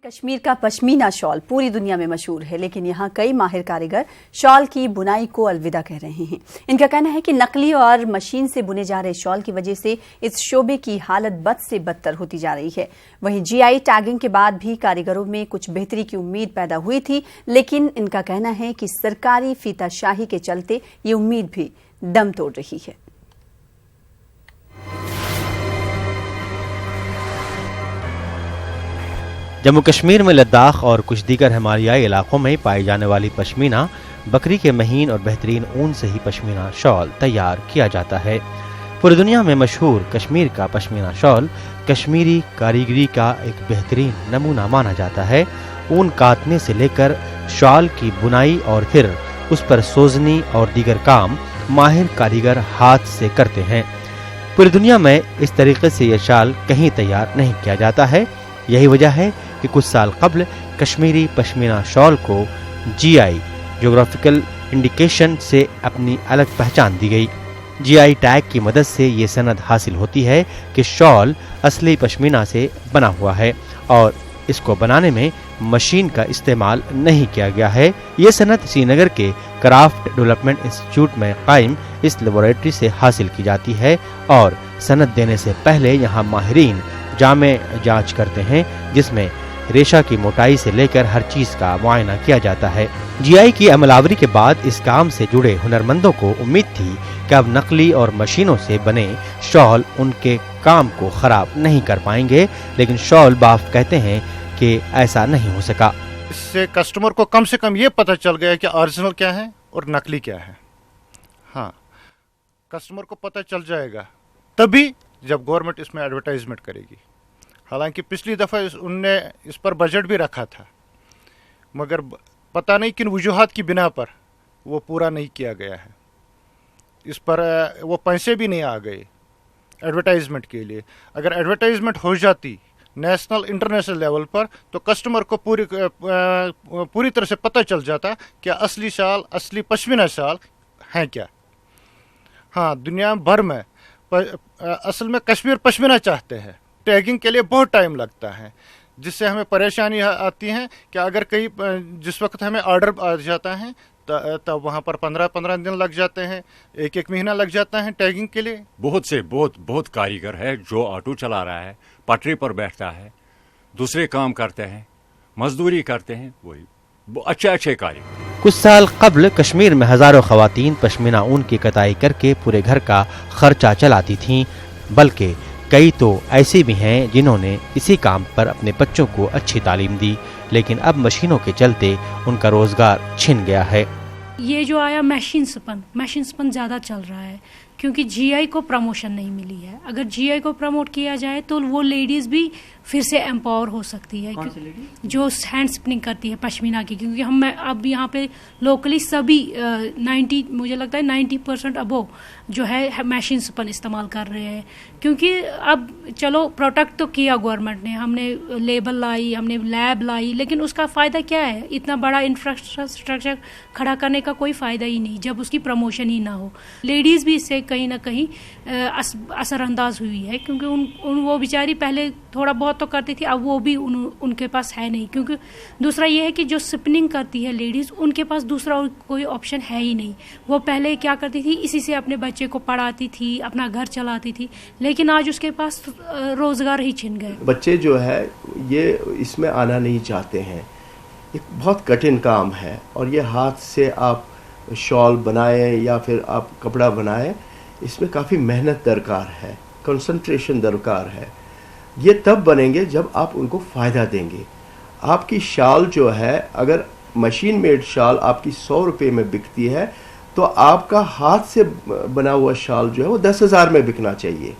کشمیر کا پشمینہ شال پوری دنیا میں مشہور ہے، لیکن یہاں کئی ماہر کاریگر شال کی بنائی کو الوداع کہہ رہے ہیں۔ ان کا کہنا ہے کہ نقلی اور مشین سے بنے جا رہے شال کی وجہ سے اس شعبے کی حالت بد سے بدتر ہوتی جا رہی ہے۔ وہیں جی آئی ٹیگنگ کے بعد بھی کاریگروں میں کچھ بہتری کی امید پیدا ہوئی تھی، لیکن ان کا کہنا ہے کہ سرکاری فیتہ شاہی کے چلتے یہ امید بھی دم توڑ رہی ہے۔ جموں کشمیر میں لداخ اور کچھ دیگر ہمالیائی علاقوں میں پائی جانے والی پشمینہ بکری کے مہین اور بہترین اون سے ہی پشمینہ شال تیار کیا جاتا ہے۔ پوری دنیا میں مشہور کشمیر کا پشمینہ شال کشمیری کاریگری کا ایک بہترین نمونہ مانا جاتا ہے۔ اون کاتنے سے لے کر شال کی بنائی اور پھر اس پر سوزنی اور دیگر کام ماہر کاریگر ہاتھ سے کرتے ہیں۔ پوری دنیا میں اس طریقے سے یہ شال کہیں تیار نہیں کیا جاتا ہے۔ یہی وجہ ہے کہ کچھ سال قبل کشمیری پشمینہ شال کو جی آئی جغرافیکل انڈیکیشن سے اپنی الگ پہچان دی گئی۔ جی آئی ٹیگ کی مدد سے یہ سند حاصل ہوتی ہے کہ شال اصلی پشمینہ سے بنا ہوا ہے اور اس کو بنانے میں مشین کا استعمال نہیں کیا گیا ہے۔ یہ سند سری نگر کے کرافٹ ڈیولپمنٹ انسٹیٹیوٹ میں قائم اس لیبارٹری سے حاصل کی جاتی ہے اور سند دینے سے پہلے یہاں ماہرین جامع جانچ کرتے ہیں، جس میں ریشہ کی موٹائی سے لے کر ہر چیز کا معائنہ کیا جاتا ہے۔ جی آئی کی عمل آوری کے بعد اس کام سے جڑے ہنرمندوں کو امید تھی کہ اب نقلی اور مشینوں سے بنے شال ان کے کام کو خراب نہیں کر پائیں گے، لیکن شال باف کہتے ہیں کہ ایسا نہیں ہو سکا۔ اس سے کسٹمر کو کم سے کم یہ پتہ چل گیا کہ اوریجنل کیا ہے اور نقلی کیا ہے۔ ہاں، کسٹمر کو پتہ چل جائے گا تبھی جب گورنمنٹ اس میں ایڈورٹائزمنٹ کرے گی۔ حالانکہ پچھلی دفعہ ان نے اس پر بجٹ بھی رکھا تھا، مگر پتہ نہیں کن وجوہات کی بنا پر وہ پورا نہیں کیا گیا ہے۔ اس پر وہ پیسے بھی نہیں آ گئے ایڈورٹائزمنٹ کے لیے۔ اگر ایڈورٹائزمنٹ ہو جاتی نیشنل انٹرنیشنل لیول پر تو کسٹمر کو پوری طرح سے پتہ چل جاتا کہ اصلی شال، اصلی پشمینہ شال ہیں کیا۔ ہاں، دنیا بھر میں اصل میں کشمیر پشمینہ چاہتے ہیں۔ ٹیگنگ کے لیے بہت ٹائم لگتا ہے، جس سے ہمیں پریشانی آتی ہے کہ اگر جس وقت ہمیں آرڈر آ جاتا ہے تب وہاں پر 15 دن لگ جاتے ہیں، ایک مہینہ لگ جاتا ہے ٹیگنگ کے لیے۔ بہت کاریگر ہے جو آٹو چلا رہا ہے، پٹری پر بیٹھتا ہے، دوسرے کام کرتے ہیں، مزدوری کرتے ہیں، وہی اچھے کاریگر۔ کچھ سال قبل کشمیر میں ہزاروں خواتین پشمینہ اون کی کتائی کر کے پورے گھر کا خرچہ چلاتی تھیں، بلکہ کئی تو ایسے بھی ہیں جنہوں نے اسی کام پر اپنے بچوں کو اچھی تعلیم دی، لیکن اب مشینوں کے چلتے ان کا روزگار چھن گیا ہے۔ یہ جو آیا مشین سپن زیادہ چل رہا ہے کیونکہ جی آئی کو پروموشن نہیں ملی ہے۔ اگر جی آئی کو پروموٹ کیا جائے تو وہ لیڈیز بھی پھر سے امپاور ہو سکتی ہے، جو ہینڈ سپننگ کرتی ہے پشمینہ کی، کیونکہ ہم اب یہاں پہ لوکلی سبھی 90% ابو جو ہے مشین سپن استعمال کر رہے ہیں، کیونکہ اب چلو پروٹیکٹ تو کیا گورنمنٹ نے، ہم نے لیبل لائی، ہم نے لیب لائی، لیکن اس کا فائدہ کیا ہے؟ اتنا بڑا انفراسٹرکچر کھڑا کرنے کا کوئی فائدہ ہی نہیں جب اس کی پروموشن ہی نہ ہو۔ لیڈیز بھی اس سے کہیں نہ کہیں اثر انداز ہوئی ہے، کیونکہ وہ بیچاری پہلے تھوڑا بہت تو کرتی تھی، اب وہ بھی ان کے پاس ہے نہیں، کیونکہ دوسرا یہ ہے کہ جو سپننگ کرتی ہے لیڈیز، ان کے پاس دوسرا کوئی آپشن ہے ہی نہیں۔ وہ پہلے کیا کرتی تھی، اسی سے اپنے بچے کو پڑھاتی تھی، اپنا گھر چلاتی تھی، لیکن آج اس کے پاس روزگار ہی چھن گئے۔ بچے جو ہے یہ اس میں آنا نہیں چاہتے ہیں، ایک بہت کٹھن کام ہے، اور یہ ہاتھ سے آپ شال بنائیں یا پھر آپ کپڑا بنائیں، اس میں کافی محنت درکار ہے، کنسنٹریشن درکار ہے۔ یہ تب بنیں گے جب آپ ان کو فائدہ دیں گے۔ آپ کی شال جو ہے، اگر مشین میڈ شال آپ کی 100 روپے میں بکتی ہے تو آپ کا ہاتھ سے بنا ہوا شال جو ہے وہ 10,000 میں بکنا چاہیے۔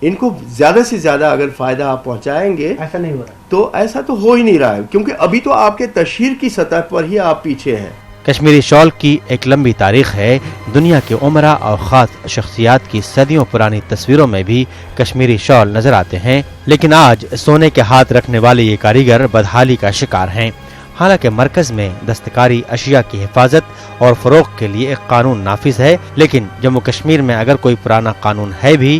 ان کو زیادہ سے زیادہ اگر فائدہ آپ پہنچائیں گے، ایسا نہیں ہو رہا، تو ایسا تو ہو ہی نہیں رہا ہے، کیونکہ ابھی تو آپ کے تشہیر کی سطح پر ہی آپ پیچھے ہیں۔ کشمیری شال کی ایک لمبی تاریخ ہے۔ دنیا کے عمرہ اور خاص شخصیات کی صدیوں پرانی تصویروں میں بھی کشمیری شال نظر آتے ہیں، لیکن آج سونے کے ہاتھ رکھنے والے یہ کاریگر بدحالی کا شکار ہیں۔ حالانکہ مرکز میں دستکاری اشیاء کی حفاظت اور فروغ کے لیے ایک قانون نافذ ہے، لیکن جموں کشمیر میں اگر کوئی پرانا قانون ہے بھی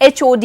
HOD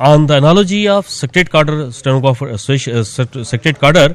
on the analogy of secretariat cadre stenographer association, secretariat cadre.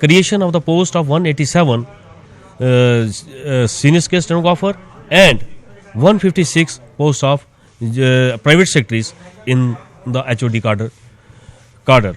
creation of the post of 187 senior scale stenographer and 156 posts of private secretaries in the HOD cadre.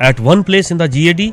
at one place in the GAD.